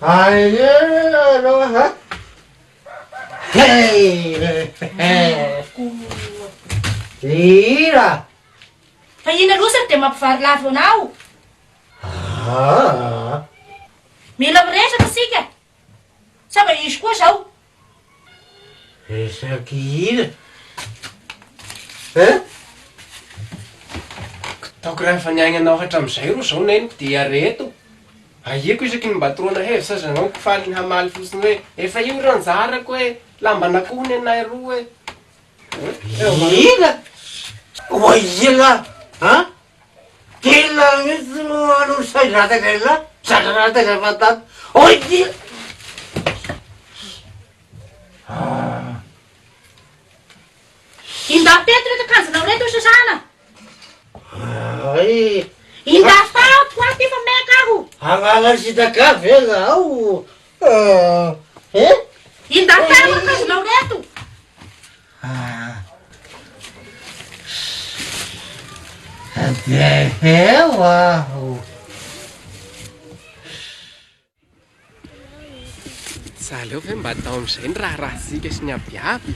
Anao ha? Ira! Fa ina losa dia mampivarilavo anao. Mila miresaka sika. Samba izy koa zao. Resaky ina? Taoko raha efa niainanao hatramin'izay ro zao neniko dia reto. Aiako isaky ny mba toroana hevy sazanao kofaliny hamaly fotsiny hoe efa io ro anjarako hoe lamban'akoho ny anay roa hoe. Ina? Oi ila! Ha? Kila mihitsy no ano sairata la? Sairata la fatata. Oi ila! Indafeto reto akanjonao reto Sosana. Ay! Indafao toaty efa meka aho. Hagnana sitakavy e zaho. Indafao akanjonao reto. Dia eo aho. Zaleo ve mba atao amin'izay ny raharahasika sy ny abiavy.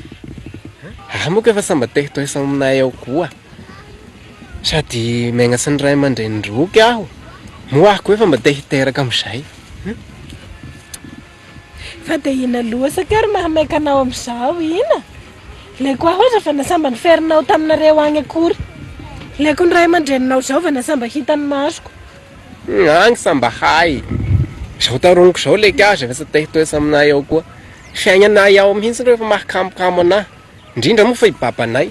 Moka efa samba tehitoesa aminay ao koa. Sady maigna sy ny ray aman-drenindroky aho. Moa ahako efa mba tehiteraka amin'izay. Fa dia ina loasaka ary mahameka anao amin'izao ina. Leko aho oza fa nasamba ny ferinao taminareo agny akory. Leko ny ray aman-dreninao zao fa nasamba hitany masoko. Agny samba hay. Zao taroniko zao leka azy efa sy tehitoesa aminay ao koa. Fiainanay ao mihitsy rehefa mahakamokamo anahy. Indrindra moa fa i babanay.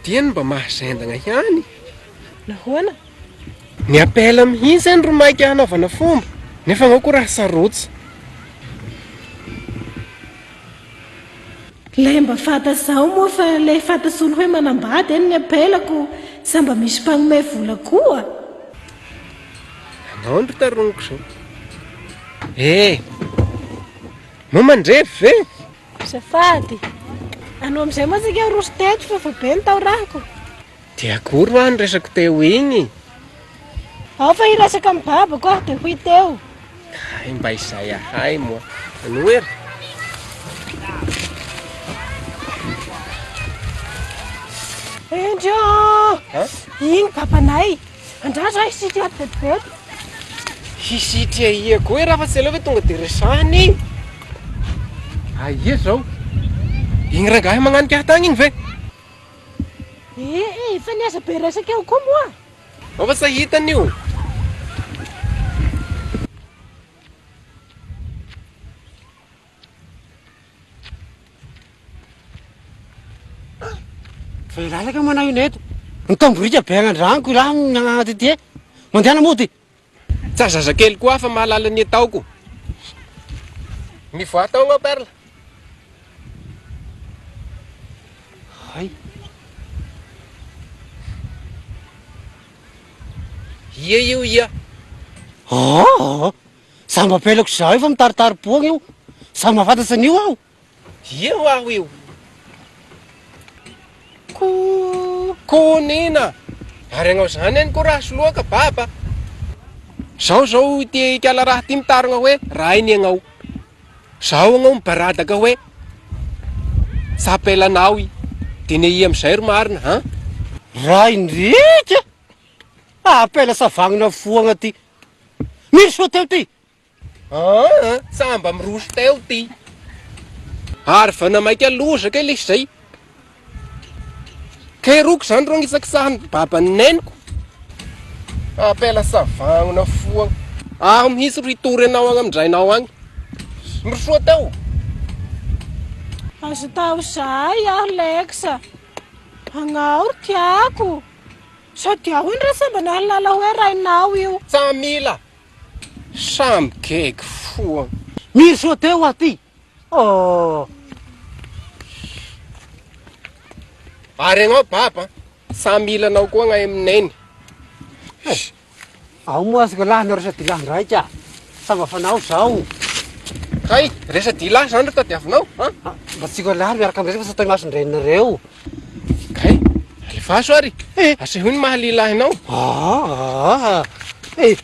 Tiany mba mahazendagna ihany. Nahoana? Ny apela mihitsy any ro mainky hanaovana fomba. Nefa ngao ko raha sarotsy. Le mba fantasao moa fa le fantasolo hoe manambady eny ny apelako samba misy mpagnome vola koa. Anao ndro taroniko zao. Moa mandrefy ve? Safady. Anao amin'izay moa tsika roso teto fa be ny tao rahako. Dia akory ho any resako teo igny. Ao fa hiresaka amin'ny babako aho dia hoy teo. Ay mba izay ahay moa. Ano ery? Endro! Igny babanay. Andraso ahy hisitry ato betibeto. Hisitry iako hoe raha fa tsy aleo hoe tonga dia resahany. Aia zao? Igny rangahy magnanika ahy tagny igny ve? Fa niasa be resaka eo koa moa. Ao fa sa hitany io. Fa ilalaka manao io neto. Ny tamborika be agnan-dranoko raha anaty ty. Mandehana moa ty. Tsa zazakely koa fa mahalala ny ataoko. Mivoa tao ngao perla. Ay. Ia io ia. Samba apelako zao efa mitaritari-poagna io. Samy mahafantatra an'io aho. Ia ho aho io. Konina. Ary agnao zany any ko raha soloaka baba. Zao ity ikala raha ty mitarigna hoe raha iny agnao. Zao agnao mibaradaka hoe sapelanao i. Dia ne i amin'izay ro marina ha? Raha indrika. Apela savagnina foagna ty. Misy soa teo ty. Samba miroso teo ty. Ary fa namaika lozaka ilay izay. Keroko zany ro anisakisahany babany neniko. Apela savagnina foagna. Aho mihitsy ro hitory anao agny amin'indrainao agny. Mirosoa teo. Azo tao zay aho leksa. Agnaoro tiako. Sady aho indray samba nahalala hoe rainao io. Tsamila. Samby keky foagna. Misy soa teo aty. Ary agnao baba, samilanao koa ngay amineny. Ao moa azoko lahy no resa dilahy ndraika. Samafanao zao. Hay, resa dilahy zany ro tadiavinao, ha? Mba tsika lahy miaraka amin'ireo fa tsy atao masondreninareo. Kay, alefaso ary. Asehoy ny mahalilahinao. Ah, eh.